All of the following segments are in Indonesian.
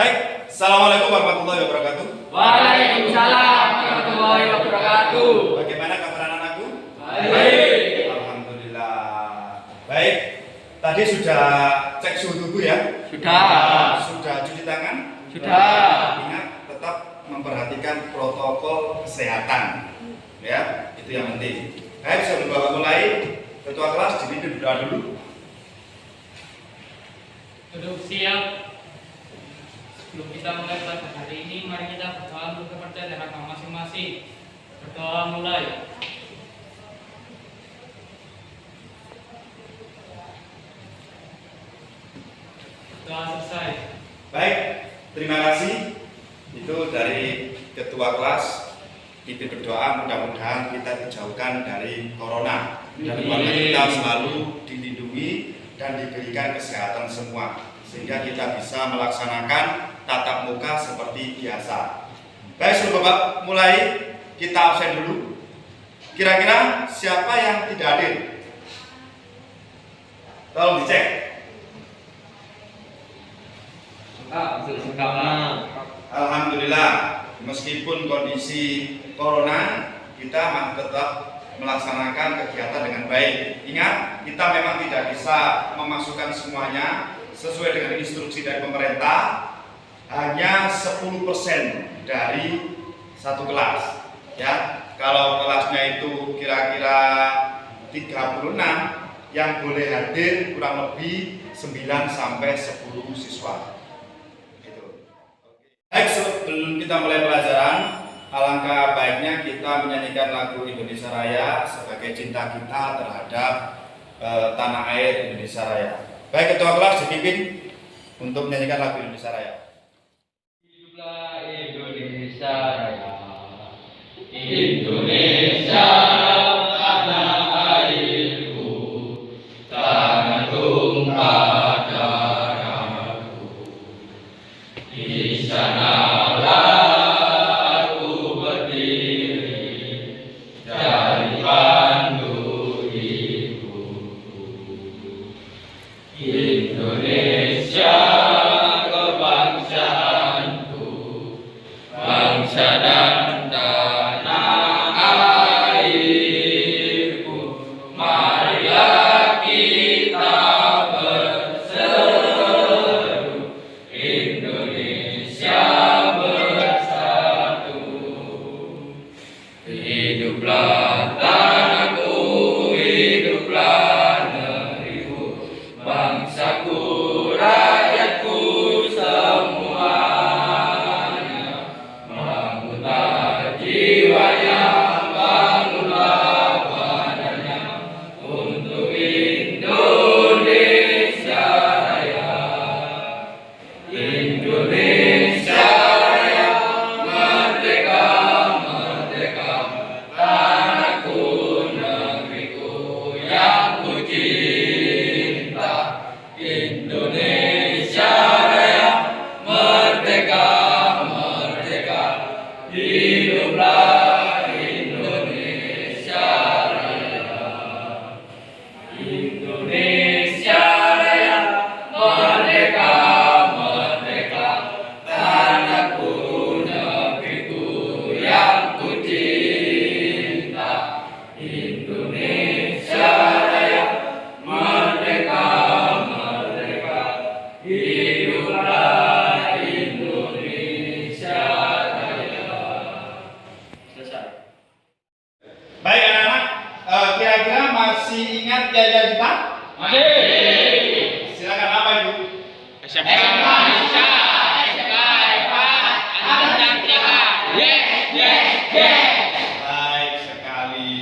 Baik, Assalamualaikum warahmatullahi wabarakatuh. Waalaikumsalam warahmatullahi wabarakatuh. Bagaimana kabar anak-anakku? Baik. Alhamdulillah. Baik, tadi sudah cek suhu tubuh ya? Sudah. Sudah cuci tangan? Sudah. Ingat, tetap memperhatikan protokol kesehatan. Ya, itu yang penting. Baik, sebelum Bapak mulai, ketua kelas dipimpin doa dulu. Duduk siap. Sebelum kita mulai pelajaran hari ini, mari kita berdoa untuk kepercayaan agama masing-masing. Berdoa mulai. Doa selesai. Baik, terima kasih. Itu dari ketua kelas. Kita berdoa mudah-mudahan kita dijauhkan dari corona dan keluarga kita selalu dilindungi dan diberikan kesehatan semua sehingga kita bisa melaksanakan tatap muka seperti biasa. Baik, sebelum Bapak mulai, kita absen dulu. Kira-kira siapa yang tidak hadir? Tolong dicek. Alhamdulillah, meskipun kondisi corona, kita masih tetap melaksanakan kegiatan dengan baik. Ingat, kita memang tidak bisa memasukkan semuanya sesuai dengan instruksi dari pemerintah. Hanya 10% dari satu kelas. Ya, kalau kelasnya itu kira-kira 36, yang boleh hadir kurang lebih 9 sampai 10 siswa. Baik, sebelum kita mulai pelajaran, alangkah baiknya kita menyanyikan lagu Indonesia Raya sebagai cinta kita terhadap tanah air Indonesia Raya. Baik, ketua kelas dipimpin untuk menyanyikan lagu Indonesia Raya. Hiduplah Indonesia Raya. Indonesia tanah airku, tanah tumpah darahku. Di sanalah aku berdiri dan pandu ibuku. Indonesia kebangsaanku, bangsa dan tanah airku. Marilah kita berseru, Indonesia bersatu. Hiduplah tanahku, hiduplah negeriku, bangsaku, rakyatku semuanya. Bangunlah jiwanya, bangunlah badannya untuk Indonesia Raya. Indonesia Raya, merdeka, merdeka, tanahku, negeriku yang ku cinta. Indonesia Raya, merdeka, merdeka, hiduplah Indonesia Raya. Indonesia Raya, merdeka, merdeka, tanahku, negeriku yang ku cinta. Indonesia Raya, merdeka, merdeka, hiduplah Indonesia Raya. Selesai. Baik anak-anak, kira-kira masih ingat jajan kita? Masih. Silakan, apa itu? SMA Indonesia, SMA Hebat, Angkatan Jahat. Yes, yes, yes. Baik sekali.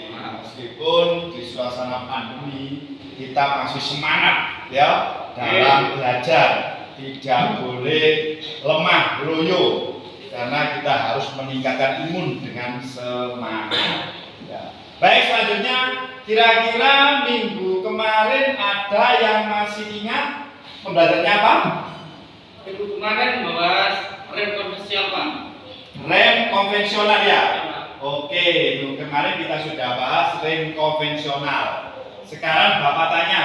Meskipun di suasana pandemi kita masih semangat ya dalam belajar, tidak boleh lemah loyo karena kita harus meningkatkan imun dengan semangat. Ya. Baik, selanjutnya kira-kira minggu kemarin ada yang masih ingat pembelajarannya apa? Minggu kemarin membahas rem konvensional, Pak. Rem konvensional ya. Oke, itu kemarin kita sudah bahas rem konvensional. Sekarang Bapak tanya,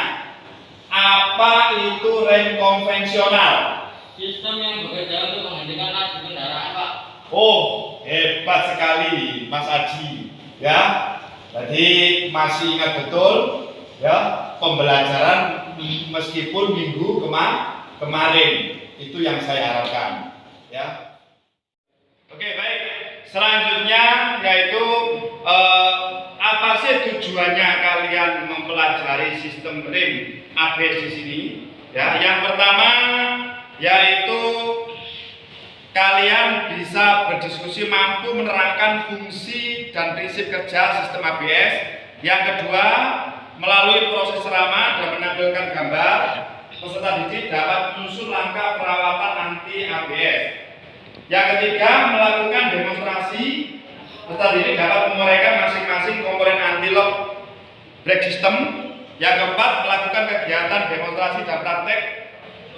apa itu rem konvensional? Sistem yang bekerja untuk menghentikan laju kendaraan, Pak. Oh, hebat sekali Mas Aji. Ya, jadi masih ingat betul ya pembelajaran meskipun minggu kemarin itu yang saya harapkan. Ya. Oke, baik. Selanjutnya yaitu apa sih tujuannya kalian mempelajari sistem rem ABS di sini? Ya, yang pertama yaitu kalian bisa berdiskusi mampu menerangkan fungsi dan prinsip kerja sistem ABS. Yang kedua, melalui proses ceramah dan menampilkan gambar, peserta didik dapat menyusun langkah perawatan anti ABS. Yang ketiga, melakukan demonstrasi, peserta didik dapat menguraikan masing-masing komponen anti-lock brake system. Yang keempat, melakukan kegiatan demonstrasi dan praktek,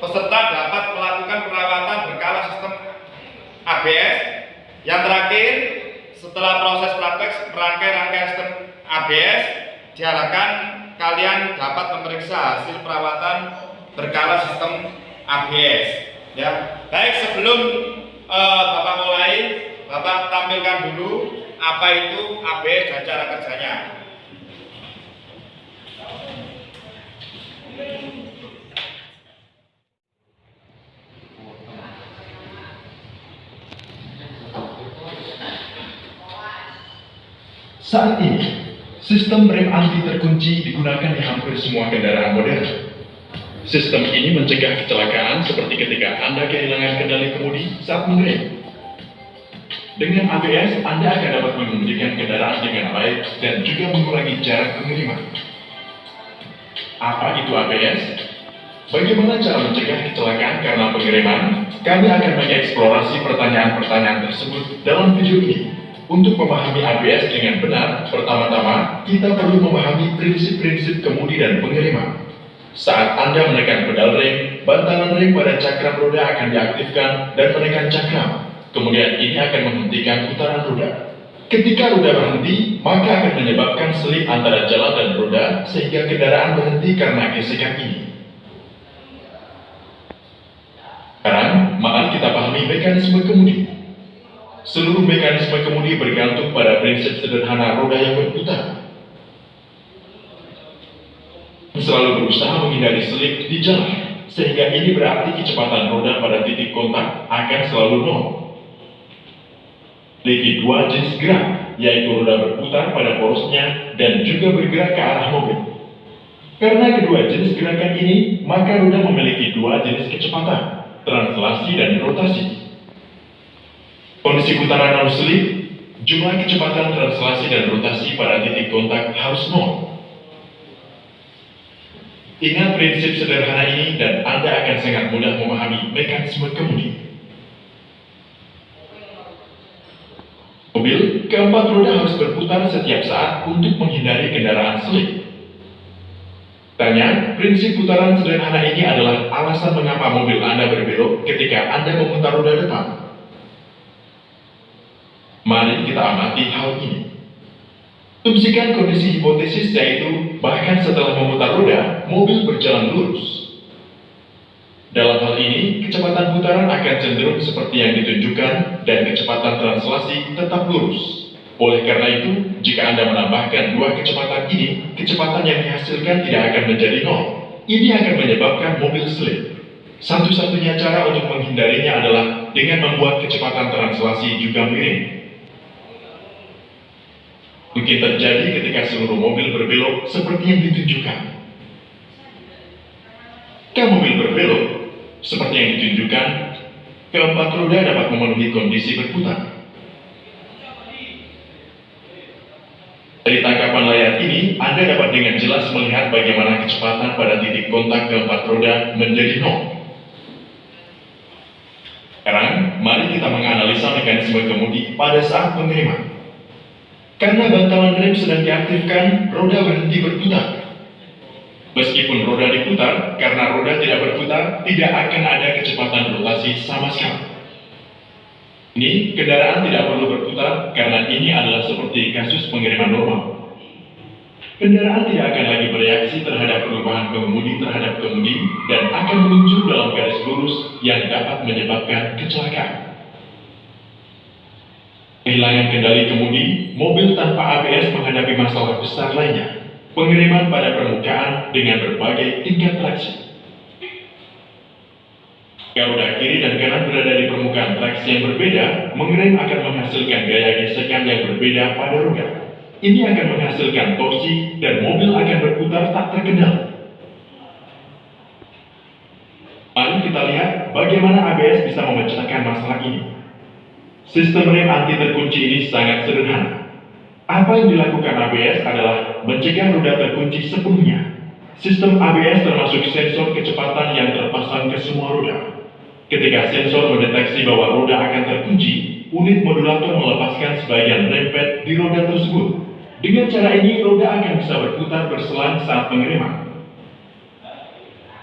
peserta dapat melakukan perawatan berkala sistem ABS. Yang terakhir, setelah proses praktek rangkai-rangkai sistem ABS, diharapkan kalian dapat memeriksa hasil perawatan berkala sistem ABS. Ya, baik, sebelum Bapak mulai, Bapak tampilkan dulu apa itu ABS dan cara kerjanya. Saat ini, sistem rem anti terkunci digunakan di hampir semua kendaraan modern. Sistem ini mencegah kecelakaan seperti ketika Anda kehilangan kendali kemudi saat mengerem. Dengan ABS, Anda akan dapat mengemudikan kendaraan dengan baik dan juga mengurangi jarak pengereman. Apa itu ABS? Bagaimana cara mencegah kecelakaan karena pengereman? Kami akan mengeksplorasi pertanyaan-pertanyaan tersebut dalam video ini. Untuk memahami ABS dengan benar, pertama-tama kita perlu memahami prinsip-prinsip kemudi dan pengereman. Saat Anda menekan pedal rem, bantalan rem pada cakram roda akan diaktifkan dan menekan cakram. Kemudian ini akan menghentikan putaran roda. Ketika roda berhenti, maka akan menyebabkan selip antara jalan dan roda sehingga kendaraan berhenti karena gesekan ini. Sekarang, mari kita pahami mekanisme kemudi. Seluruh mekanisme kemudi bergantung pada prinsip sederhana roda yang berputar. Selalu berusaha menghindari selip di jalan, sehingga ini berarti kecepatan roda pada titik kontak akan selalu nol. Memiliki dua jenis gerak, yaitu roda berputar pada porosnya dan juga bergerak ke arah mobil. Karena kedua jenis gerakan ini, maka roda memiliki dua jenis kecepatan, translasi dan rotasi. Kondisi putaran non-slip, jumlah kecepatan translasi dan rotasi pada titik kontak harus nol. Ingat prinsip sederhana ini dan Anda akan sangat mudah memahami mekanisme kemudi. Mobil, keempat roda harus berputar setiap saat untuk menghindari kendaraan selip. Tanya, prinsip putaran sederhana ini adalah alasan mengapa mobil Anda berbelok ketika Anda memutar roda depan. Mari kita amati hal ini. Asumsikan kondisi hipotesis yaitu bahkan setelah memutar roda, mobil berjalan lurus. Dalam hal ini, kecepatan putaran akan cenderung seperti yang ditunjukkan dan kecepatan translasi tetap lurus. Oleh karena itu, jika Anda menambahkan dua kecepatan ini, kecepatan yang dihasilkan tidak akan menjadi nol. Ini akan menyebabkan mobil slip. Satu-satunya cara untuk menghindarinya adalah dengan membuat kecepatan translasi juga miring. Mungkin terjadi ketika seluruh mobil berbelok seperti yang ditunjukkan. Ketika mobil berbelok seperti yang ditunjukkan, keempat roda dapat memenuhi kondisi berputar. Dari tangkapan layar ini, Anda dapat dengan jelas melihat bagaimana kecepatan pada titik kontak keempat roda menjadi nol. Sekarang, mari kita menganalisa mekanisme kemudi pada saat pengereman. Karena bantalan rem sedang diaktifkan, roda berhenti berputar. Meskipun roda diputar, karena roda tidak berputar, tidak akan ada kecepatan rotasi sama sekali. Ini, kendaraan tidak perlu berputar karena ini adalah seperti kasus pengereman normal. Kendaraan tidak akan lagi bereaksi terhadap perubahan pengemudi terhadap kemudi dan akan meluncur dalam garis lurus yang dapat menyebabkan kecelakaan. Kehilangan kendali kemudi, mobil tanpa ABS menghadapi masalah besar lainnya, pengiriman pada permukaan dengan berbagai tingkat traksi. Roda kiri dan kanan berada di permukaan traksi yang berbeda, mengerem akan menghasilkan gaya gesekan yang berbeda pada roda. Ini akan menghasilkan torsi dan mobil akan berputar tak terkendali. Mari kita lihat bagaimana ABS bisa memecahkan masalah ini. Sistem rem anti terkunci ini sangat sederhana. Apa yang dilakukan ABS adalah mencegah roda terkunci sepenuhnya. Sistem ABS termasuk sensor kecepatan yang terpasang ke semua roda. Ketika sensor mendeteksi bahwa roda akan terkunci, unit modulator melepaskan sebagian rem pad di roda tersebut. Dengan cara ini, roda akan bisa berputar berselang saat pengereman.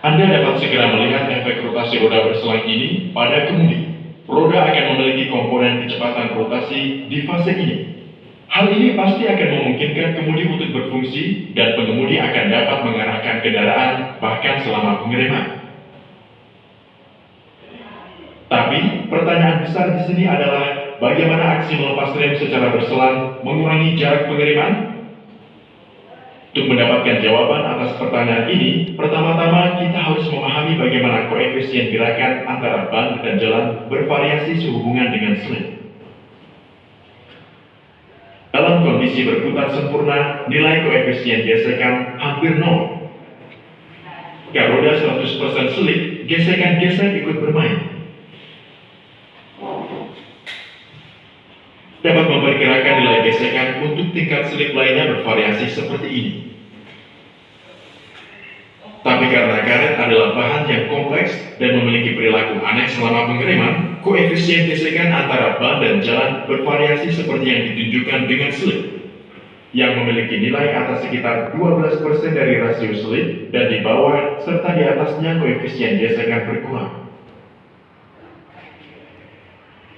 Anda dapat segera melihat efek rotasi roda berselang ini pada kemudi. Roda akan memiliki komponen kecepatan rotasi di fase ini. Hal ini pasti akan memungkinkan kemudi untuk berfungsi dan pengemudi akan dapat mengarahkan kendaraan bahkan selama pengereman. Tapi, pertanyaan besar di sini adalah bagaimana aksi melepas rem secara berselang mengurangi jarak pengereman? Untuk mendapatkan jawaban atas pertanyaan ini, pertama-tama kita harus memahami bagaimana koefisien gerakan antara ban dan jalan bervariasi sehubungan dengan selip. Dalam kondisi berputar sempurna, nilai koefisien gesekan hampir 0. Jika roda 100% selip, gesekan-gesek ikut bermain. Dapat memperkirakan nilai gesekan untuk tingkat selip lainnya bervariasi seperti ini. Tapi karena karet adalah bahan yang kompleks dan memiliki perilaku aneh selama pengereman, koefisien gesekan antara ban dan jalan bervariasi seperti yang ditunjukkan dengan selip, yang memiliki nilai atas sekitar 12% dari rasio selip dan di bawah serta di atasnya koefisien gesekan berkurang.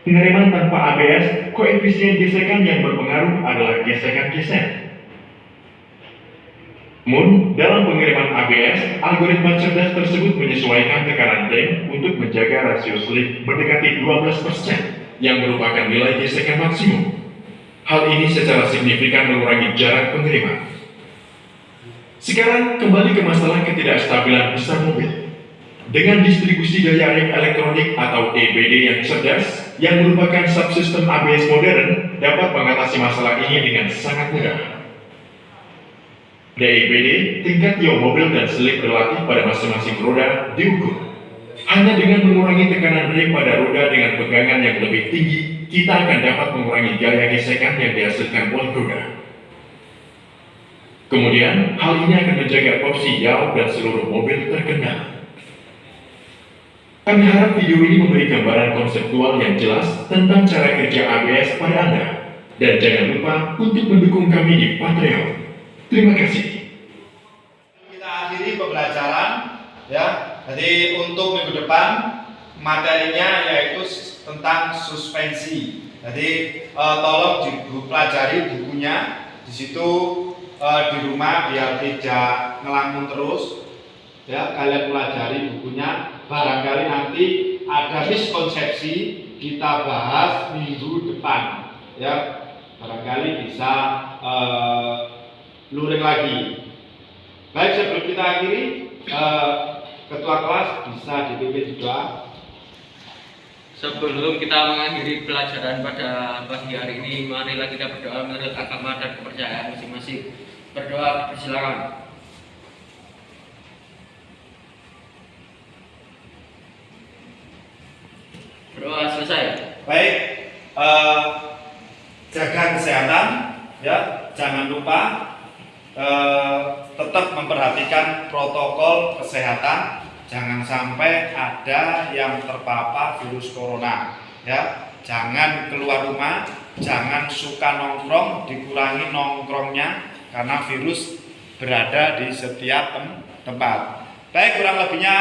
Pengereman tanpa ABS, koefisien gesekan yang berpengaruh adalah gesekan-gesek. Namun, dalam pengereman ABS, algoritma cerdas tersebut menyesuaikan tekanan rem untuk menjaga rasio selip mendekati 12%, yang merupakan nilai gesekan maksimum. Hal ini secara signifikan mengurangi jarak pengereman. Sekarang, kembali ke masalah ketidakstabilan besar mobil. Dengan distribusi daya rem elektronik atau EBD yang cerdas, yang merupakan subsistem ABS modern, dapat mengatasi masalah ini dengan sangat mudah. DIBD, tingkat yaw mobil dan selip relatif pada masing-masing roda diukur. Hanya dengan mengurangi tekanan rem pada roda dengan pegangan yang lebih tinggi, kita akan dapat mengurangi gaya gesekan yang dihasilkan oleh roda. Kemudian, hal ini akan menjaga porsi yaw dan seluruh mobil terkendali. Kami harap video ini memberi gambaran konseptual yang jelas tentang cara kerja ABS pada Anda. Dan jangan lupa untuk mendukung kami di Patreon. Terima kasih. Kita akhiri pembelajaran ya. Jadi untuk minggu depan materinya yaitu tentang suspensi. Jadi tolong dipelajari bukunya. Di situ di rumah biar tidak ngelamun terus. Ya, kalian pelajari bukunya. Barangkali nanti ada miskonsepsi kita bahas minggu depan. Ya, barangkali bisa luring lagi. Baik, sebelum kita akhiri, ketua kelas bisa dipimpin doa. Sebelum kita mengakhiri pelajaran pada pagi hari ini, marilah kita berdoa menurut agama dan kepercayaan masing-masing. Berdoa, persilakan. Berdoa selesai. Baik, jaga kesehatan, ya, jangan lupa tetap memperhatikan protokol kesehatan, jangan sampai ada yang terpapar virus corona, ya. Jangan keluar rumah, jangan suka nongkrong, dikurangi nongkrongnya karena virus berada di setiap tempat. Baik, kurang lebihnya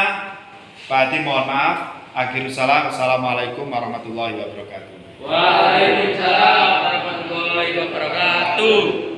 Pak Hadi mohon maaf. Akhirul salam. Assalamualaikum warahmatullahi wabarakatuh. Waalaikumsalam warahmatullahi wabarakatuh.